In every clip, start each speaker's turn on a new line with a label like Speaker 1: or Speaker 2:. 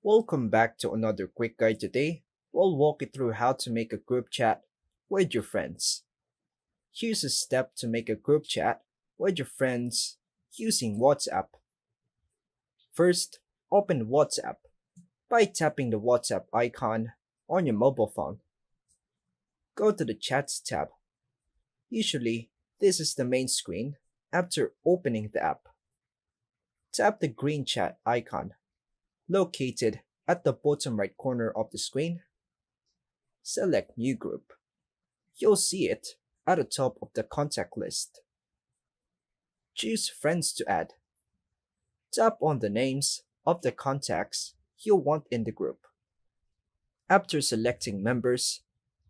Speaker 1: Welcome back to another quick guide today. We'll walk you through how to make a group chat with your friends. Here's a step to make a group chat with your friends using WhatsApp. First, open WhatsApp by tapping the WhatsApp icon on your mobile phone. Go to the Chats tab. Usually, this is the main screen after opening the app. Tap the green chat icon located at the bottom right corner of the screen. Select New Group. You'll see it at the top of the contact list. Choose Friends to add. Tap on the names of the contacts you want in the group. After selecting members,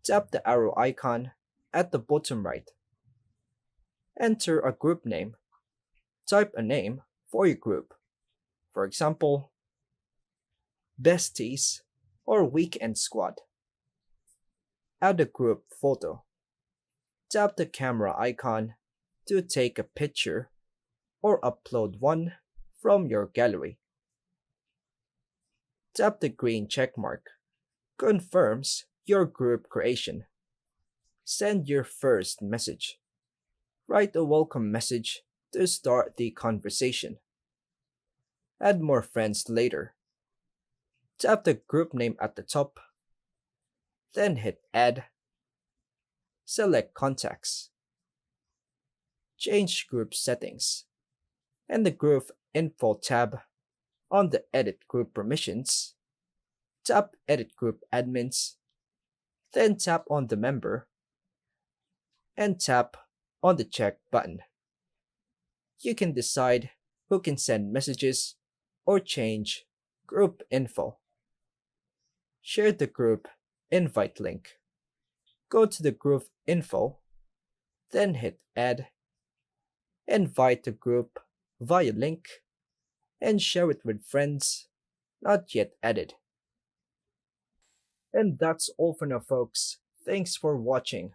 Speaker 1: tap the arrow icon at the bottom right. Enter a group name. Type a name for your group. For example, Besties or Weekend Squad. Add a group photo. Tap the camera icon to take a picture or upload one from your gallery. Tap the green checkmark. Confirms your group creation. Send your first message. Write a welcome message to start the conversation. Add more friends later. Tap the group name at the top, then hit Add. Select Contacts. Change group settings. In the Group Info tab, on the Edit Group Permissions, tap Edit Group Admins, then tap on the member, and tap on the Check button. You can decide who can send messages or change group info. Share the group invite link. Go to the group info, then hit Add, invite the group via link, and share it with friends not yet added. And that's all for now, folks. Thanks for watching.